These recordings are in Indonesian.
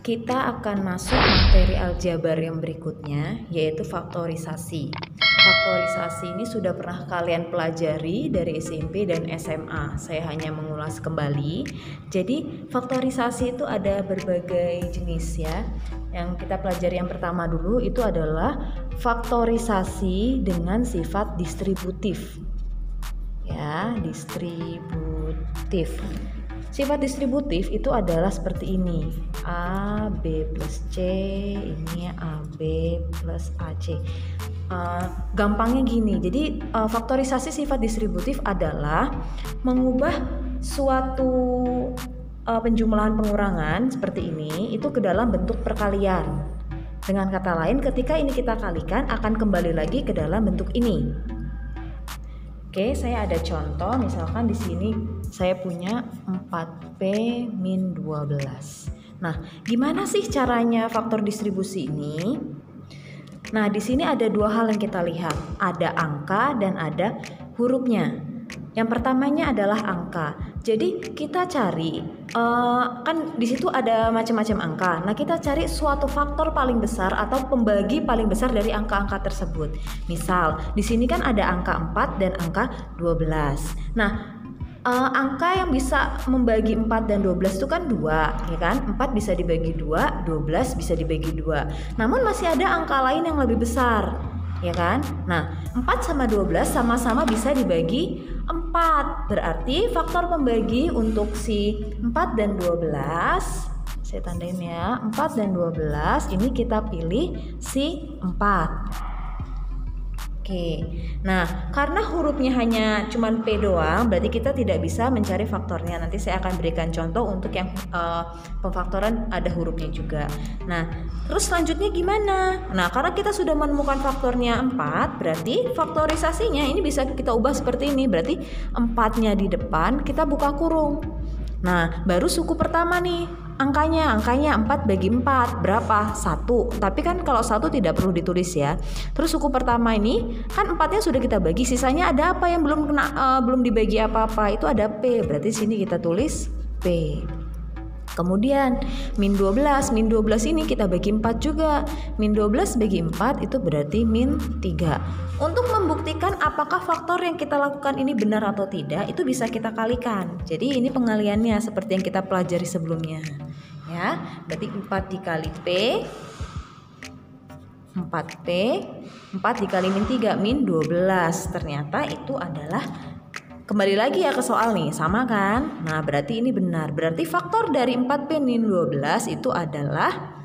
kita akan masuk materi aljabar yang berikutnya, yaitu faktorisasi. Faktorisasi ini sudah pernah kalian pelajari dari SMP dan SMA. Saya hanya mengulas kembali. Jadi faktorisasi itu ada berbagai jenis ya. Yang kita pelajari yang pertama dulu itu adalah faktorisasi dengan sifat distributif. Ya, distributif. Sifat distributif itu adalah seperti ini. A, B plus C, ini AB plus AC. Gampangnya gini, jadi faktorisasi sifat distributif adalah mengubah suatu penjumlahan pengurangan seperti ini itu ke dalam bentuk perkalian. Dengan kata lain, ketika ini kita kalikan akan kembali lagi ke dalam bentuk ini. Oke, saya ada contoh, misalkan di sini saya punya 4P min 12. Nah, gimana sih caranya faktor distribusi ini? Nah, di sini ada dua hal yang kita lihat, ada angka dan ada hurufnya. Yang pertamanya adalah angka. Jadi kita cari, kan di situ ada macam-macam angka. Nah, kita cari suatu faktor paling besar atau pembagi paling besar dari angka-angka tersebut. Misal, di sini kan ada angka 4 dan angka 12. Nah, angka yang bisa membagi 4 dan 12 itu kan 2, ya kan? 4 bisa dibagi 2, 12 bisa dibagi 2. Namun masih ada angka lain yang lebih besar, ya kan? Nah, 4 sama 12 sama-sama bisa dibagi 4. Berarti faktor pembagi untuk si 4 dan 12, saya tandain ya, 4 dan 12 ini kita pilih si 4. Oke, nah karena hurufnya hanya cuman P doang, berarti kita tidak bisa mencari faktornya. Nanti saya akan berikan contoh untuk yang pemfaktoran ada hurufnya juga. Nah, terus selanjutnya gimana? Nah, karena kita sudah menemukan faktornya 4, berarti faktorisasinya ini bisa kita ubah seperti ini. Berarti 4-nya di depan, kita buka kurung. Nah, baru suku pertama nih. Angkanya 4 bagi 4 berapa? 1. Tapi kan kalau 1 tidak perlu ditulis ya. Terus suku pertama ini kan 4-nya sudah kita bagi, sisanya ada apa yang belum dibagi apa-apa? Itu ada P. Berarti sini kita tulis P. Kemudian min 12 ini kita bagi 4 juga. Min 12 bagi 4 itu berarti min 3. Untuk membuktikan apakah faktor yang kita lakukan ini benar atau tidak, itu bisa kita kalikan. Jadi ini pengaliannya seperti yang kita pelajari sebelumnya. Ya, berarti 4 dikali P, 4P, 4 dikali min 3, min 12. Ternyata itu adalah, kembali lagi ya ke soal nih, sama kan? Nah, berarti ini benar. Berarti faktor dari 4P min 12 itu adalah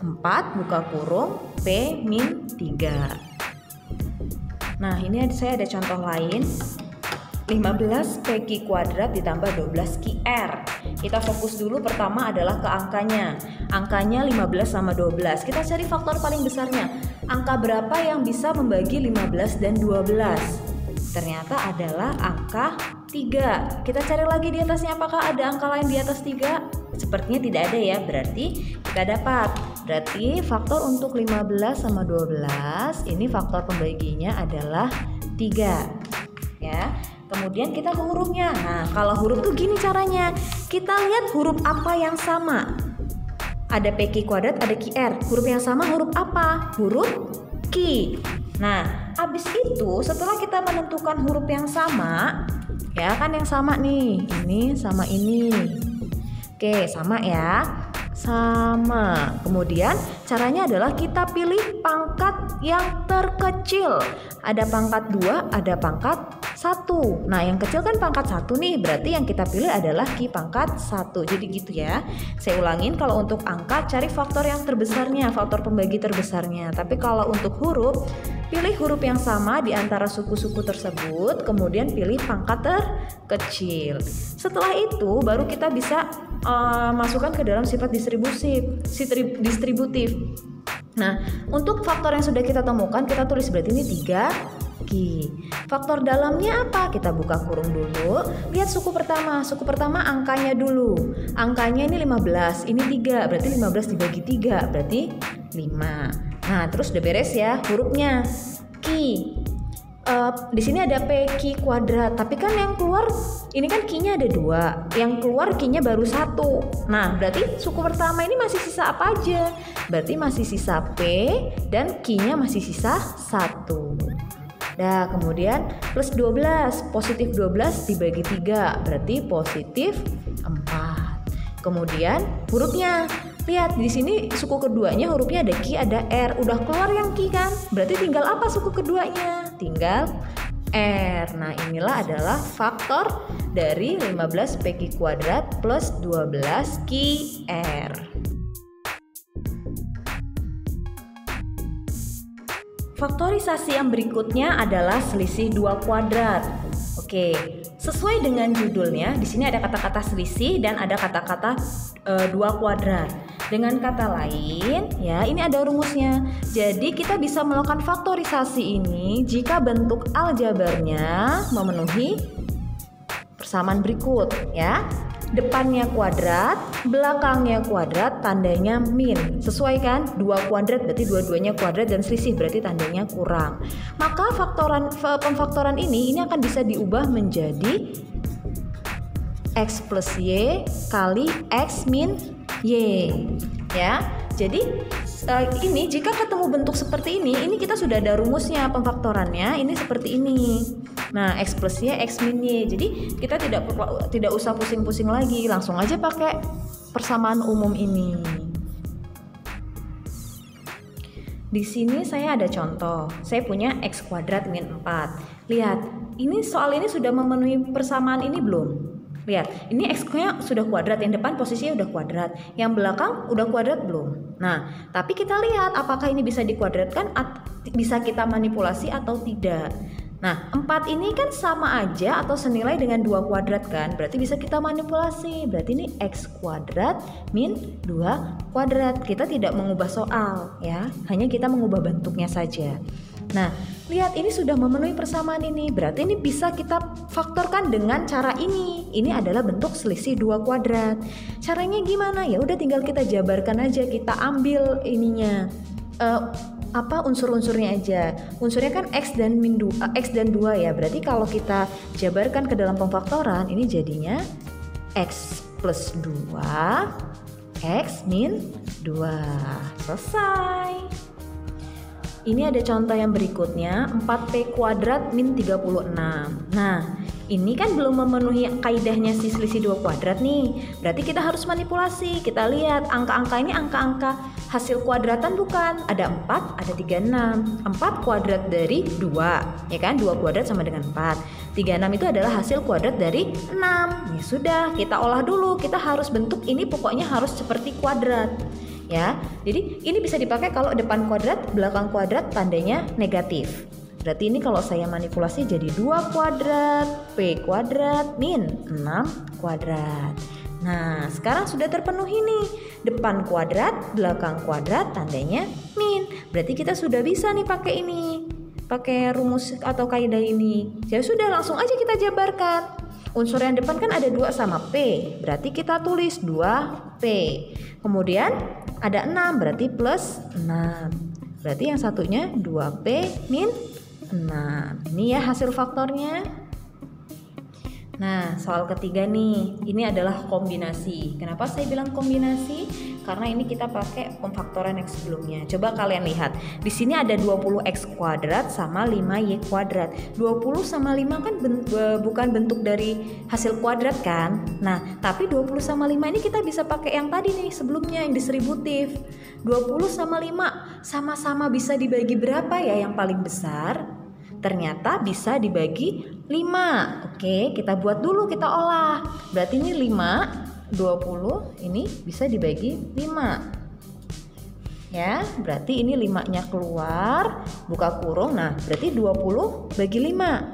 4 buka kurung P min 3. Nah, ini saya ada contoh lain. 15 PQ kuadrat ditambah 12 QR. Kita fokus dulu pertama adalah ke angkanya. Angkanya 15 sama 12. Kita cari faktor paling besarnya. Angka berapa yang bisa membagi 15 dan 12? Ternyata adalah angka 3. Kita cari lagi di atasnya, apakah ada angka lain di atas 3? Sepertinya tidak ada ya, berarti kita dapat. Berarti faktor untuk 15 sama 12, ini faktor pembaginya adalah 3. Ya. Kemudian kita ke hurufnya. Nah, kalau huruf tuh gini caranya. Kita lihat huruf apa yang sama. Ada PQ kuadrat, ada QR. Huruf yang sama huruf apa? Huruf Q. Nah, habis itu setelah kita menentukan huruf yang sama, ya kan yang sama nih, ini sama ini. Oke, sama ya. Sama. Kemudian caranya adalah kita pilih pangkat yang terkecil. Ada pangkat 2, ada pangkat 1. Nah, yang kecil kan pangkat 1 nih, berarti yang kita pilih adalah Q pangkat 1. Jadi gitu ya. Saya ulangin, kalau untuk angka cari faktor yang terbesarnya, faktor pembagi terbesarnya. Tapi kalau untuk huruf, pilih huruf yang sama di antara suku-suku tersebut, kemudian pilih pangkat terkecil. Setelah itu baru kita bisa masukkan ke dalam sifat distributif. Nah, untuk faktor yang sudah kita temukan, kita tulis berarti ini 3 Q. Faktor dalamnya apa? Kita buka kurung dulu. Lihat suku pertama. Suku pertama angkanya dulu. Angkanya ini 15, ini 3. Berarti 15 dibagi 3, berarti 5. Nah, terus udah beres ya hurufnya. Q. di sini ada PQ kuadrat, tapi kan yang keluar ini kan Q-nya ada 2, yang keluar Q-nya baru 1. Nah, berarti suku pertama ini masih sisa apa aja? Berarti masih sisa P dan Q-nya masih sisa 1. Nah, kemudian plus 12, positif 12 dibagi 3, berarti positif 4. Kemudian hurufnya, lihat di sini suku keduanya hurufnya ada Q, ada R, udah keluar yang Q kan? Berarti tinggal apa suku keduanya? Tinggal R. Nah, inilah adalah faktor dari 15 PQ kuadrat plus 12 QR. Faktorisasi yang berikutnya adalah selisih 2 kuadrat. Oke, sesuai dengan judulnya, di sini ada kata-kata selisih dan ada kata-kata 2 kuadrat. Dengan kata lain, ya ini ada rumusnya. Jadi kita bisa melakukan faktorisasi ini jika bentuk aljabarnya memenuhi persamaan berikut, ya. Depannya kuadrat, belakangnya kuadrat, tandanya min. Sesuai kan? 2 kuadrat berarti dua-duanya kuadrat dan selisih berarti tandanya kurang. Maka pemfaktoran ini akan bisa diubah menjadi X plus Y kali X min Y, ya. Jadi ini jika ketemu bentuk seperti ini kita sudah ada rumusnya pemfaktorannya. Ini seperti ini. Nah, X plus Y, X min Y. Jadi kita tidak usah pusing-pusing lagi, langsung aja pakai persamaan umum ini. Di sini saya ada contoh. Saya punya X kuadrat min 4. Lihat, ini soal ini sudah memenuhi persamaan ini belum? Lihat, ini X-nya sudah kuadrat, yang depan posisinya udah kuadrat, yang belakang udah kuadrat belum? Nah, tapi kita lihat apakah ini bisa dikuadratkan, bisa kita manipulasi atau tidak. Nah, 4 ini kan sama aja atau senilai dengan 2 kuadrat kan? Berarti bisa kita manipulasi. Berarti ini X kuadrat min 2 kuadrat. Kita tidak mengubah soal, ya. Hanya kita mengubah bentuknya saja. Nah, lihat ini sudah memenuhi persamaan ini. Berarti ini bisa kita faktorkan dengan cara ini. Ini adalah bentuk selisih 2 kuadrat. Caranya gimana? Ya udah tinggal kita jabarkan aja, kita ambil ininya. Unsur-unsurnya aja. Unsurnya kan X dan 2 ya. Berarti kalau kita jabarkan ke dalam pemfaktoran, ini jadinya X plus 2 X min 2. Selesai. Ini ada contoh yang berikutnya, 4P kuadrat min 36. Nah, ini kan belum memenuhi kaidahnya si selisih 2 kuadrat nih. Berarti kita harus manipulasi. Kita lihat angka-angka ini angka-angka hasil kuadratan bukan? Ada 4, ada 36. 4 kuadrat dari 2, ya kan? 2 kuadrat sama dengan 4. 36 itu adalah hasil kuadrat dari 6. Ya sudah, kita olah dulu. Kita harus bentuk ini pokoknya harus seperti kuadrat. Ya, jadi ini bisa dipakai kalau depan kuadrat, belakang kuadrat tandanya negatif. Berarti ini kalau saya manipulasi jadi 2 kuadrat P kuadrat min 6 kuadrat. Nah, sekarang sudah terpenuhi nih. Depan kuadrat, belakang kuadrat tandanya min. Berarti kita sudah bisa nih pakai ini. Pakai rumus atau kaidah ini. Ya sudah, langsung aja kita jabarkan. Unsur yang depan kan ada 2 sama P. Berarti kita tulis 2P. Kemudian ada 6, berarti plus 6. Berarti yang satunya 2P min 6. Ini ya hasil faktornya. Nah, soal ketiga nih, ini adalah kombinasi. Kenapa saya bilang kombinasi? Karena ini kita pakai pemfaktoran yang sebelumnya. Coba kalian lihat, di sini ada 20x kuadrat sama 5y kuadrat. 20 sama 5 kan bukan bentuk dari hasil kuadrat kan? Nah, tapi 20 sama 5 ini kita bisa pakai yang tadi nih sebelumnya, yang distributif. 20 sama 5 sama-sama bisa dibagi berapa ya yang paling besar? Ternyata bisa dibagi 5. Oke, kita buat dulu, kita olah. Berarti ini 5, 20 ini bisa dibagi 5. Ya, berarti ini 5-nya keluar, buka kurung. Nah, berarti 20 bagi 5.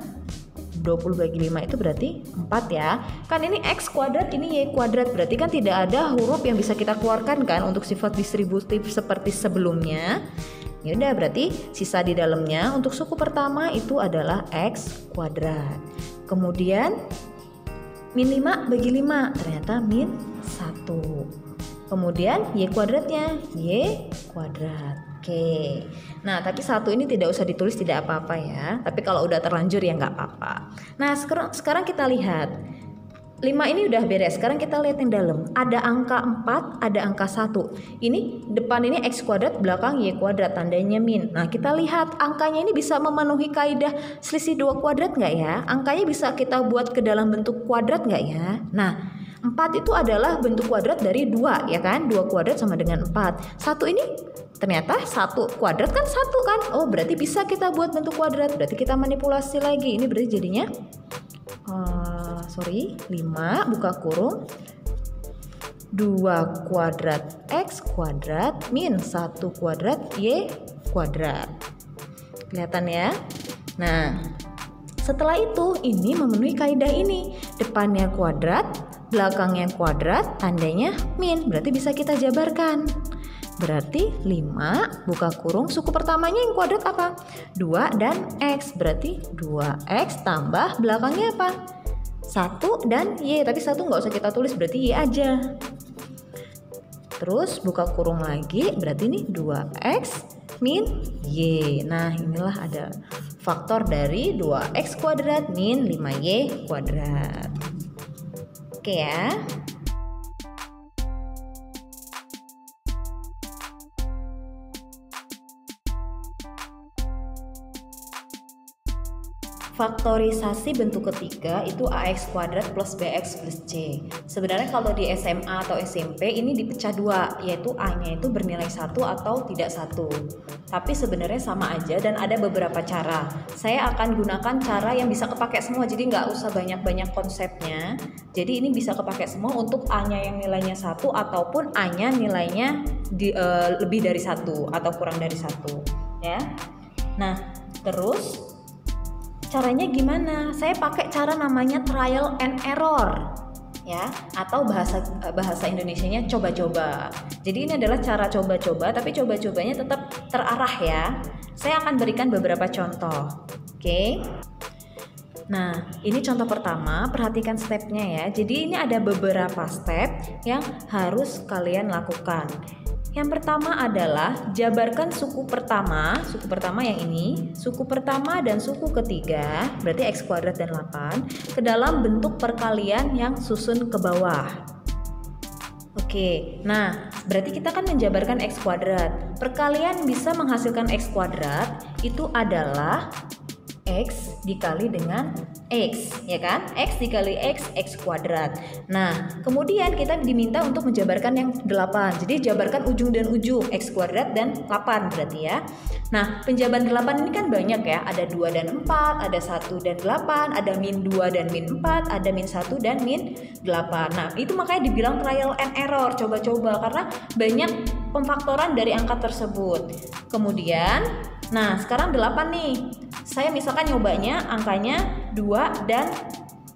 20 bagi 5 itu berarti 4 ya. Kan ini X kuadrat, ini Y kuadrat. Berarti kan tidak ada huruf yang bisa kita keluarkan kan untuk sifat distributif seperti sebelumnya. Ya udah, berarti sisa di dalamnya untuk suku pertama itu adalah X kuadrat. Kemudian min 5 bagi 5 ternyata min 1. Kemudian Y kuadratnya Y kuadrat. Oke. Nah, tapi 1 ini tidak usah ditulis, tidak apa-apa ya. Tapi kalau udah terlanjur ya nggak apa-apa. Nah, sekarang kita lihat. 5 ini udah beres. Sekarang kita lihat yang dalam. Ada angka 4, ada angka 1. Ini depan ini x kuadrat, belakang y kuadrat, tandanya min. Nah, kita lihat angkanya ini bisa memenuhi kaidah selisih 2 kuadrat nggak ya? Angkanya bisa kita buat ke dalam bentuk kuadrat nggak ya? Nah, 4 itu adalah bentuk kuadrat dari 2 ya kan? 2 kuadrat sama dengan 4. 1 ini ternyata 1 kuadrat kan 1 kan? Oh, berarti bisa kita buat bentuk kuadrat. Berarti kita manipulasi lagi. Ini berarti jadinya 5 buka kurung 2 kuadrat x kuadrat min 1 kuadrat y kuadrat. Kelihatan ya? Nah, setelah itu ini memenuhi kaidah ini. Depannya kuadrat, belakangnya kuadrat, tandanya min. Berarti bisa kita jabarkan. Berarti 5 buka kurung suku pertamanya yang kuadrat apa? 2 dan x. Berarti 2x tambah belakangnya apa? 1 dan y. Tapi 1 nggak usah kita tulis, berarti y aja. Terus buka kurung lagi, berarti ini 2x min y. Nah, inilah ada faktor dari 2x kuadrat min 5y kuadrat. Oke ya. Faktorisasi bentuk ketiga itu ax kuadrat plus bx plus c. Sebenarnya kalau di SMA atau SMP ini dipecah 2, yaitu a-nya itu bernilai 1 atau tidak 1. Tapi sebenarnya sama aja dan ada beberapa cara. Saya akan gunakan cara yang bisa kepake semua, jadi nggak usah banyak-banyak konsepnya. Jadi ini bisa kepake semua untuk a-nya yang nilainya 1 ataupun a-nya nilainya lebih dari 1 atau kurang dari 1 ya. Nah, terus caranya gimana? Saya pakai cara namanya trial and error ya, atau bahasa Indonesianya coba-coba. Jadi ini adalah cara coba-coba, tapi coba-cobanya tetap terarah ya. Saya akan berikan beberapa contoh. Oke. Nah, ini contoh pertama, perhatikan stepnya ya. Jadi ini ada beberapa step yang harus kalian lakukan. Yang pertama adalah jabarkan suku pertama yang ini, suku pertama dan suku ketiga, berarti x kuadrat dan 8, ke dalam bentuk perkalian yang susun ke bawah. Oke, nah berarti kita kan menjabarkan x kuadrat. Perkalian bisa menghasilkan x kuadrat itu adalah x dikali dengan x, ya kan? X dikali x, x kuadrat. Nah, kemudian kita diminta untuk menjabarkan yang 8. Jadi jabarkan ujung dan ujung, x kuadrat dan 8 berarti ya. Nah, penjabaran 8 ini kan banyak ya. Ada 2 dan 4, ada 1 dan 8, ada min 2 dan min 4, ada min 1 dan min 8. Nah, itu makanya dibilang trial and error, coba-coba, karena banyak pemfaktoran dari angka tersebut. Kemudian, nah sekarang 8 nih. Saya misalkan nyobanya angkanya 2 dan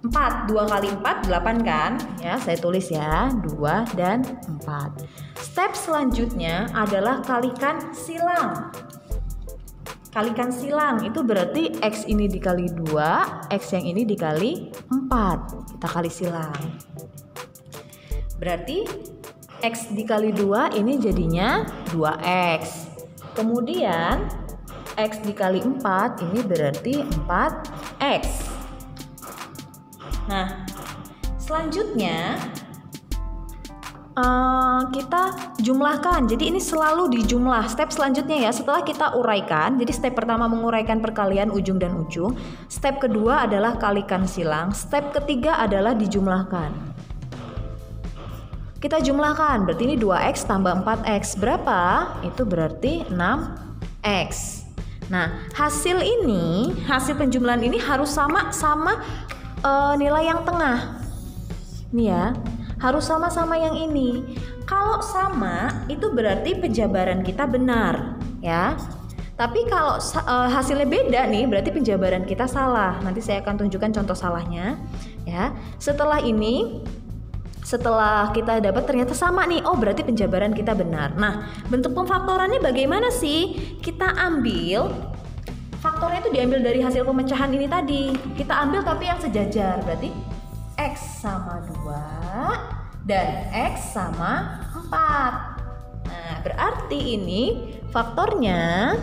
4. 2 kali 4, 8 kan? Ya, saya tulis ya, 2 dan 4. Step selanjutnya adalah kalikan silang. Kalikan silang itu berarti x ini dikali 2, x yang ini dikali 4. Kita kali silang. Berarti x dikali 2 ini jadinya 2x. Kemudian x dikali 4 ini berarti 4x. Nah, selanjutnya kita jumlahkan. Jadi ini selalu dijumlah. Step selanjutnya ya, setelah kita uraikan. Jadi step pertama menguraikan perkalian ujung dan ujung. Step kedua adalah kalikan silang. Step ketiga adalah dijumlahkan. Kita jumlahkan. Berarti ini 2x tambah 4x. Berapa? Itu berarti 6x. Nah, hasil penjumlahan ini harus sama nilai yang tengah. Ini ya, harus sama-sama yang ini. Kalau sama, itu berarti penjabaran kita benar, ya. Tapi kalau hasilnya beda nih, berarti penjabaran kita salah. Nanti saya akan tunjukkan contoh salahnya, ya. Setelah kita dapat ternyata sama nih, oh berarti penjabaran kita benar. Nah, bentuk pemfaktorannya bagaimana sih? Kita ambil, faktornya itu diambil dari hasil pemecahan ini tadi. Kita ambil tapi yang sejajar, berarti x sama 2 dan x sama 4. Nah, berarti ini faktornya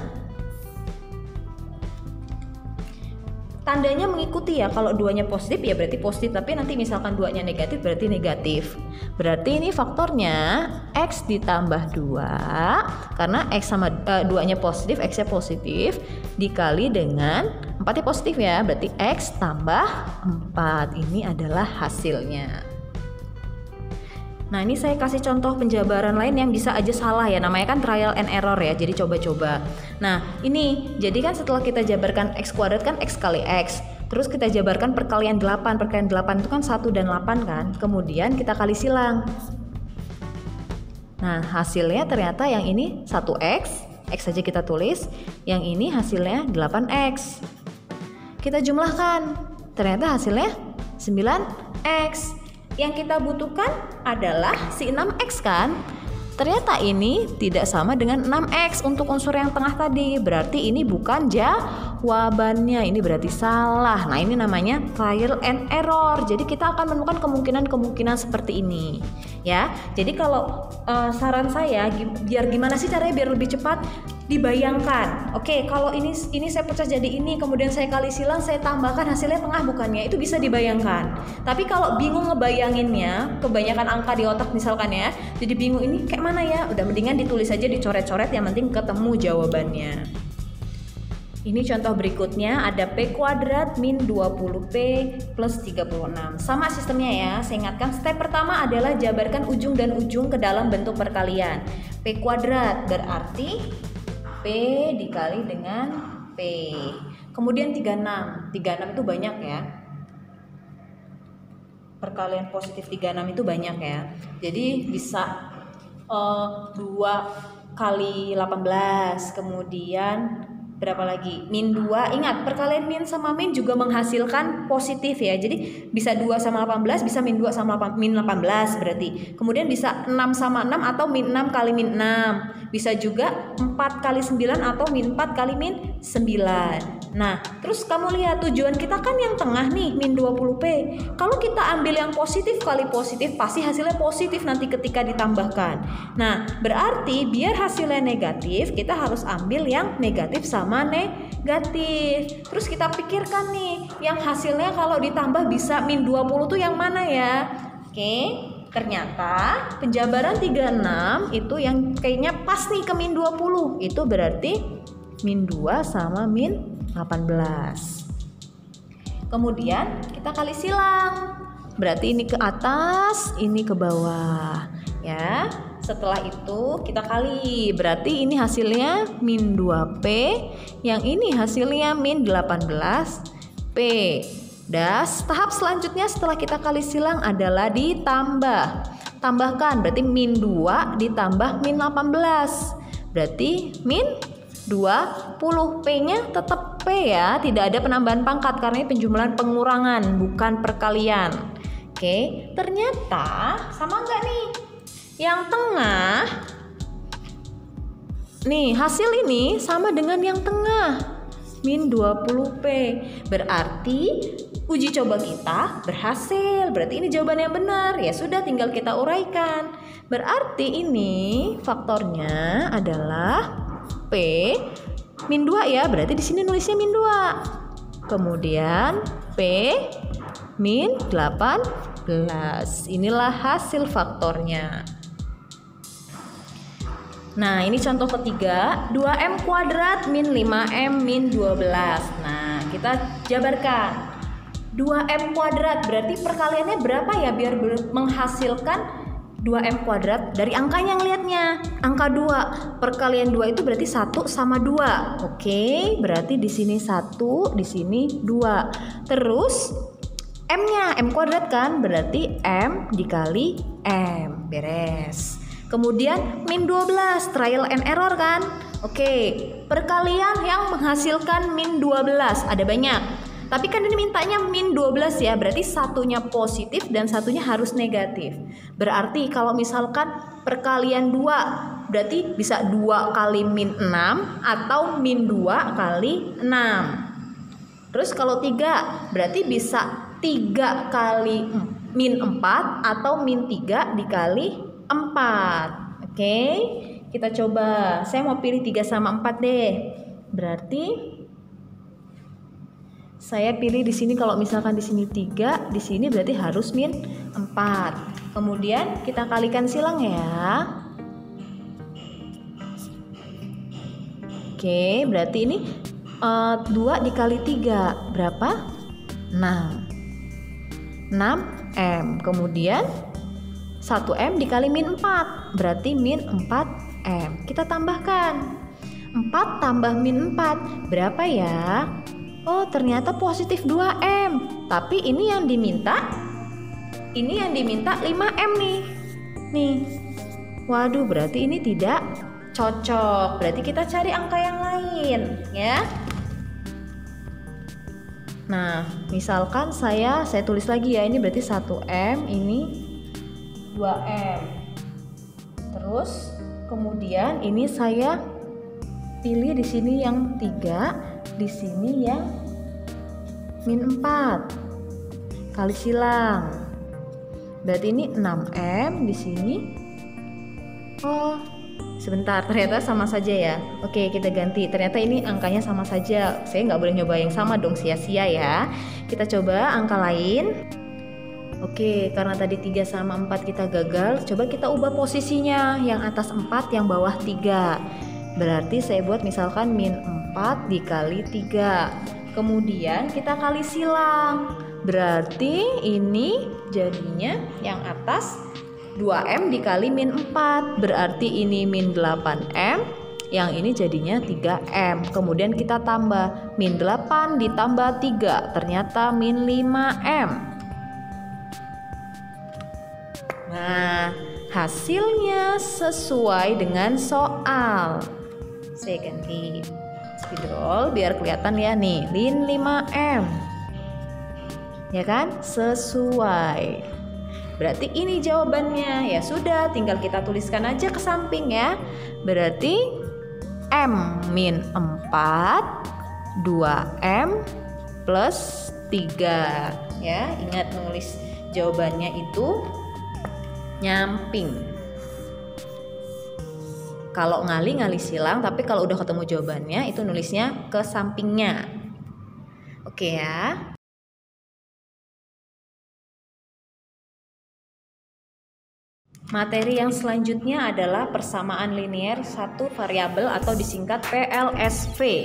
tandanya mengikuti ya. Kalau 2-nya positif ya berarti positif, tapi nanti misalkan 2-nya negatif berarti negatif. Berarti ini faktornya X ditambah 2, karena X sama 2-nya positif, X-nya positif, dikali dengan 4-nya positif ya, berarti X tambah 4. Ini adalah hasilnya. Nah, ini saya kasih contoh penjabaran lain yang bisa aja salah ya, namanya kan trial and error ya, jadi coba-coba. Nah, ini jadi kan setelah kita jabarkan X kuadrat kan X kali X, terus kita jabarkan perkalian 8 itu kan 1 dan 8 kan, kemudian kita kali silang. Nah, hasilnya ternyata yang ini 1X, X saja kita tulis, yang ini hasilnya 8X. Kita jumlahkan, ternyata hasilnya 9X. Yang kita butuhkan adalah si 6X kan? Ternyata ini tidak sama dengan 6X untuk unsur yang tengah tadi. Berarti ini bukan jawabannya, ini berarti salah. Nah, ini namanya trial and error. Jadi kita akan menemukan kemungkinan-kemungkinan seperti ini. Ya, jadi kalau saran saya, biar gimana sih caranya biar lebih cepat? Dibayangkan, oke, kalau ini saya pecah jadi ini, kemudian saya kali silang, saya tambahkan hasilnya tengah bukannya, itu bisa dibayangkan. Tapi kalau bingung ngebayanginnya, kebanyakan angka di otak misalkan ya, jadi bingung ini kayak mana ya, udah mendingan ditulis aja, dicoret-coret, yang penting ketemu jawabannya. Ini contoh berikutnya, ada P kuadrat min 20P plus 36. Sama sistemnya ya, saya ingatkan step pertama adalah jabarkan ujung dan ujung ke dalam bentuk perkalian. P kuadrat berarti P dikali dengan P. Kemudian 36. 36 itu banyak ya. Perkalian positif 36 itu banyak ya. Jadi bisa 2 kali 18. Kemudian berapa lagi? Min 2. Ingat, perkalian min sama min juga menghasilkan positif ya. Jadi bisa 2 sama 18, bisa min 2 sama min 18 berarti. Kemudian bisa 6 sama 6 atau min 6 kali min 6. Bisa juga 4 kali 9 atau min 4 kali min 9. Nah, terus kamu lihat tujuan kita kan yang tengah nih, min 20P. Kalau kita ambil yang positif kali positif, pasti hasilnya positif nanti ketika ditambahkan. Nah, berarti biar hasilnya negatif, kita harus ambil yang negatif sama negatif. Terus kita pikirkan nih, yang hasilnya kalau ditambah bisa min 20 tuh yang mana ya? Oke. Ternyata penjabaran 36 itu yang kayaknya pas nih ke min 20. Itu berarti min 2 sama min 18. Kemudian kita kali silang. Berarti ini ke atas, ini ke bawah. Ya. Setelah itu kita kali. Berarti ini hasilnya min 2P, yang ini hasilnya min 18P. Dan tahap selanjutnya setelah kita kali silang adalah ditambah. Tambahkan, berarti min 2 ditambah min 18. Berarti min 20. P-nya tetap P ya, tidak ada penambahan pangkat karena ini penjumlahan pengurangan, bukan perkalian. Oke, ternyata sama enggak nih? Yang tengah, nih hasil ini sama dengan yang tengah, min 20P. Berarti uji coba kita berhasil. Berarti ini jawaban yang benar. Ya sudah, tinggal kita uraikan. Berarti ini faktornya adalah P min 2 ya. Berarti di sini nulisnya min 2. Kemudian P min 18. Inilah hasil faktornya. Nah, ini contoh ketiga, 2M kuadrat min 5M min 12. Nah, kita jabarkan. 2M kuadrat berarti perkaliannya berapa ya biar menghasilkan 2M kuadrat? Dari angkanya ngelihatnya, angka 2. Perkalian 2 itu berarti 1 sama 2. Oke, berarti di sini 1, di sini 2. Terus M-nya, M kuadrat kan? Berarti M dikali M. Beres. Kemudian min 12, trial and error kan? Oke, perkalian yang menghasilkan min 12 ada banyak. Tapi kan ini mintanya min 12 ya, berarti satunya positif dan satunya harus negatif. Berarti kalau misalkan perkalian 2, berarti bisa 2 kali min 6 atau min 2 kali 6. Terus kalau 3, berarti bisa 3 kali min 4 atau min 3 dikali 4. Oke, kita coba. Saya mau pilih 3 sama 4 deh. Berarti Saya pilih di sini, kalau misalkan di sini 3, di sini berarti harus min 4. Kemudian kita kalikan silang ya. Oke, berarti ini 2 dikali 3 berapa? 6. 6M. Kemudian 1M dikali min 4 berarti min 4M. Kita tambahkan 4 tambah min 4 berapa ya? Oh, ternyata positif 2M. Tapi ini yang diminta 5M nih. Waduh, berarti ini tidak cocok. Berarti kita cari angka yang lain ya. Nah, misalkan saya tulis lagi ya. Ini berarti 1M, ini 2M. Terus kemudian ini saya pilih di sini yang 3, di sini yang min 4. Kali silang. Berarti ini 6M, di sini. Oh, sebentar, ternyata sama saja ya. Oke, kita ganti. Ternyata ini angkanya sama saja. Saya nggak boleh nyoba yang sama dong, sia-sia ya. Kita coba angka lain. Oke, karena tadi 3 sama 4 kita gagal, coba kita ubah posisinya. Yang atas 4, yang bawah 3. Berarti saya buat misalkan min 4 dikali 3. Kemudian kita kali silang. Berarti ini jadinya yang atas 2M dikali min 4. Berarti ini min 8M. Yang ini jadinya 3M. Kemudian kita tambah min 8 ditambah 3. Ternyata min 5M. Nah, hasilnya sesuai dengan soal. Saya ganti spidol biar kelihatan ya nih, min 5M. Ya kan? Sesuai. Berarti ini jawabannya. Ya sudah, tinggal kita tuliskan aja ke samping ya. Berarti M min 4 2M plus 3. Ya, ingat nulis jawabannya itu nyamping. Kalau ngali silang, tapi kalau udah ketemu jawabannya itu nulisnya ke sampingnya. Oke ya. Materi yang selanjutnya adalah persamaan linier satu variabel atau disingkat PLSV.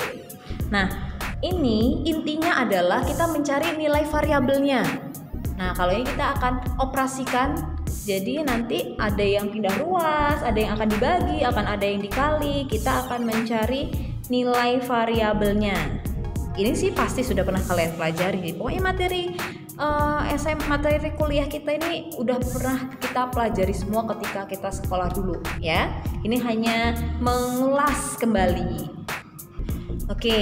Nah, ini intinya adalah kita mencari nilai variabelnya. Nah, kalau ini kita akan operasikan. Jadi nanti ada yang pindah ruas, ada yang akan dibagi, akan ada yang dikali. Kita akan mencari nilai variabelnya. Ini sih pasti sudah pernah kalian pelajari. Pokoknya materi materi kuliah kita ini udah pernah kita pelajari semua ketika kita sekolah dulu ya. Ini hanya mengulas kembali. Oke,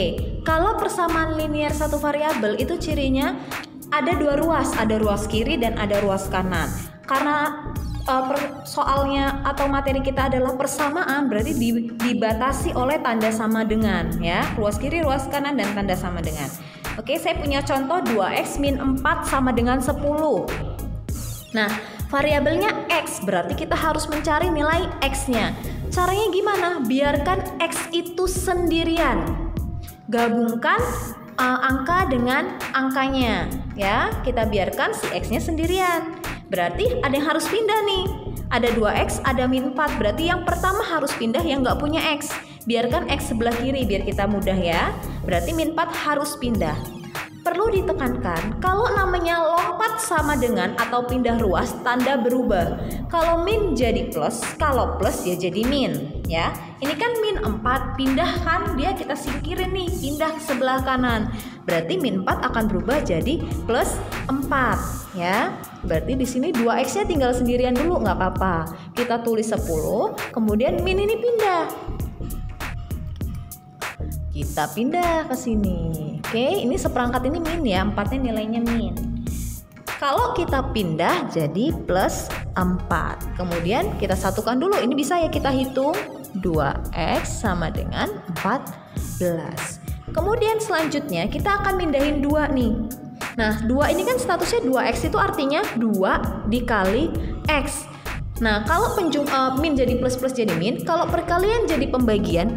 kalau persamaan linier satu variabel itu cirinya ada 2 ruas, ada ruas kiri dan ada ruas kanan. Karena soalnya atau materi kita adalah persamaan, berarti dibatasi oleh tanda sama dengan ya. Ruas kiri, ruas kanan dan tanda sama dengan. Oke, saya punya contoh 2x min 4 sama dengan 10. Nah, variabelnya x, berarti kita harus mencari nilai x-nya. Caranya gimana? Biarkan x itu sendirian. Gabungkan angka dengan angkanya ya. Kita biarkan si x-nya sendirian. Berarti ada yang harus pindah nih. Ada 2x, ada min 4. Berarti yang pertama harus pindah yang nggak punya x. Biarkan x sebelah kiri biar kita mudah ya. Berarti min 4 harus pindah. Perlu ditekankan, kalau namanya lompat sama dengan atau pindah ruas, tanda berubah. Kalau min jadi plus, kalau plus ya jadi min ya. Ini kan min 4, pindahkan dia kita singkirin nih, pindah ke sebelah kanan. Berarti min 4 akan berubah jadi plus 4 ya. Berarti di sini 2x-nya tinggal sendirian dulu, nggak apa-apa. Kita tulis 10, kemudian min ini pindah. Kita pindah ke sini. Oke, ini seperangkat ini min ya, 4-nya nilainya min. Kalau kita pindah jadi plus 4. Kemudian kita satukan dulu. Ini bisa ya kita hitung. 2x sama dengan 14. Kemudian selanjutnya kita akan mindahin 2 nih. Nah, 2 ini kan statusnya 2x itu artinya 2 dikali x. Nah, kalau min jadi plus jadi min, kalau perkalian jadi pembagian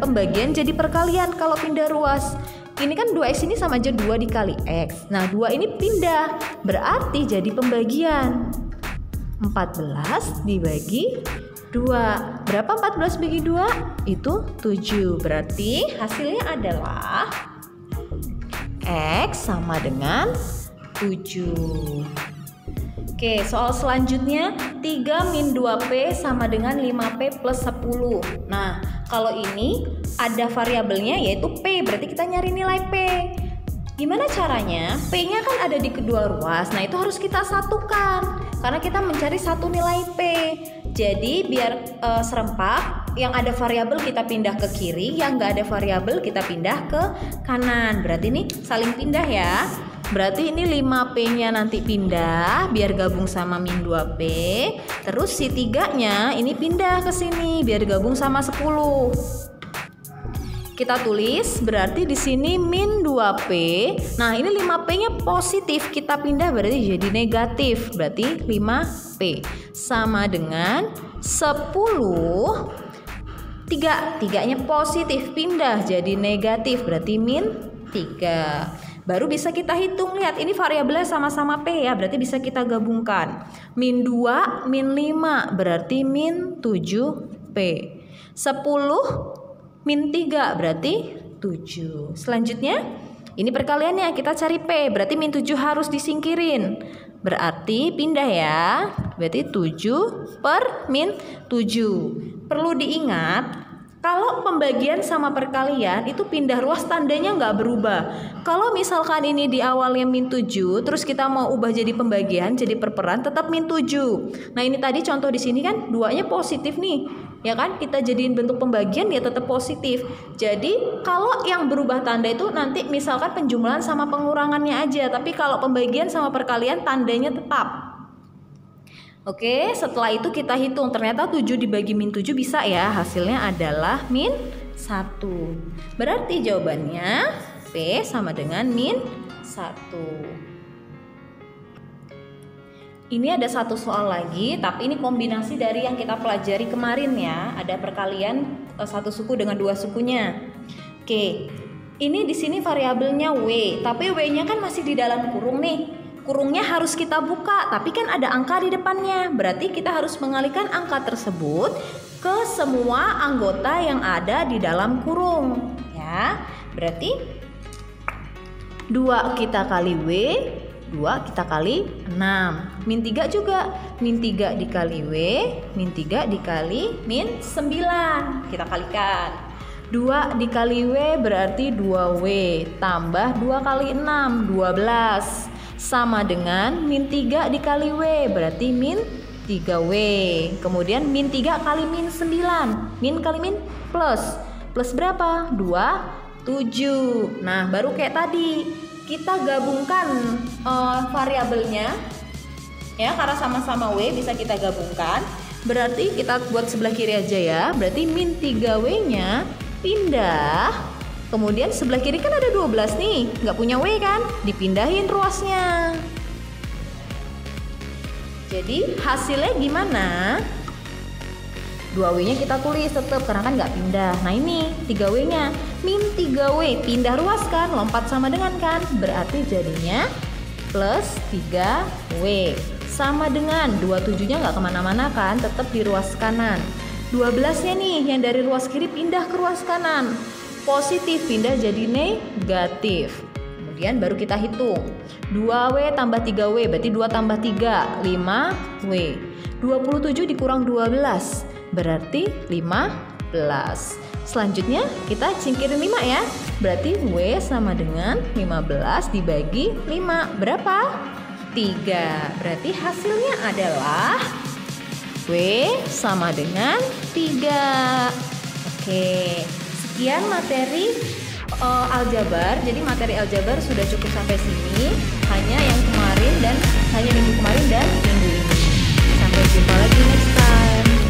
jadi perkalian kalau pindah ruas. ini kan 2X ini sama aja 2 dikali X. Nah 2 ini pindah, berarti jadi pembagian. 14 dibagi 2. Berapa 14 bagi 2? Itu 7. Berarti hasilnya adalah X sama dengan 7. Oke, soal selanjutnya 3 min 2P sama dengan 5P plus 10. Nah, kalau ini ada variabelnya yaitu P, berarti kita nyari nilai P. Gimana caranya? P-nya kan ada di kedua ruas, nah itu harus kita satukan karena kita mencari satu nilai P. Jadi biar serempak, yang ada variabel kita pindah ke kiri, yang nggak ada variabel kita pindah ke kanan. Berarti ini saling pindah ya. Berarti ini 5P-nya nanti pindah biar gabung sama min 2P. Terus si 3-nya ini pindah ke sini biar gabung sama 10. Kita tulis berarti di sini min 2P. Nah, ini 5P-nya positif, kita pindah berarti jadi negatif. Berarti 5P sama dengan 10. 3-nya positif, pindah jadi negatif berarti min 3. Baru bisa kita hitung, lihat ini variabelnya sama-sama P ya, berarti bisa kita gabungkan. Min 2, min 5 berarti min 7P. 10 min 3 berarti 7. Selanjutnya ini perkaliannya, kita cari P, berarti min 7 harus disingkirin. Berarti pindah ya, berarti 7 per min 7. Perlu diingat, kalau pembagian sama perkalian itu pindah ruas tandanya nggak berubah. Kalau misalkan ini di awalnya min 7, terus kita mau ubah jadi pembagian, jadi perperan, tetap min 7. Nah ini tadi contoh di sini kan 2-nya positif nih, ya kan? Kita jadiin bentuk pembagian dia tetap positif. Jadi kalau yang berubah tanda itu nanti misalkan penjumlahan sama pengurangannya aja, tapi kalau pembagian sama perkalian tandanya tetap. Oke, setelah itu kita hitung, ternyata 7 dibagi min 7 bisa ya, hasilnya adalah min 1. Berarti jawabannya P sama dengan min 1. Ini ada satu soal lagi, tapi ini kombinasi dari yang kita pelajari kemarin ya. Ada perkalian satu suku dengan dua sukunya. Oke, ini di sini variabelnya W, tapi W-nya kan masih di dalam kurung nih. Kurungnya harus kita buka, tapi kan ada angka di depannya. Berarti kita harus mengalihkan angka tersebut ke semua anggota yang ada di dalam kurung. Ya, berarti 2 kita kali W, 2 kita kali 6. Min 3 juga, min 3 dikali W, min 3 dikali min 9. Kita kalikan. 2 dikali W berarti 2W, tambah 2 kali 6, 12. Sama dengan min 3 dikali W berarti min 3W. Kemudian min 3 kali min 9, min kali min plus. Plus berapa? 2, 7. Nah baru kayak tadi kita gabungkan variabelnya ya, karena sama-sama W bisa kita gabungkan. Berarti kita buat sebelah kiri aja ya. Berarti min 3W nya pindah. Kemudian sebelah kiri kan ada 12 nih, nggak punya W kan, dipindahin ruasnya. Jadi hasilnya gimana? 2W-nya kita tulis tetap karena kan nggak pindah. Nah ini 3W-nya, min 3W, pindah ruas kan, lompat sama dengan kan, berarti jadinya plus 3W. Sama dengan 27-nya nggak kemana-mana kan, tetap di ruas kanan. 12-nya nih yang dari ruas kiri pindah ke ruas kanan. Positif pindah jadi negatif. Kemudian baru kita hitung 2W tambah 3W berarti 2 tambah 3 5W. 27 dikurang 12 berarti 15. Selanjutnya kita singkirin 5 ya. Berarti W sama dengan 15 dibagi 5 berapa? 3. Berarti hasilnya adalah W sama dengan 3. Oke, sekian materi aljabar. Jadi materi aljabar sudah cukup sampai sini. Hanya yang kemarin dan hanya minggu kemarin dan minggu ini. Sampai jumpa lagi next time.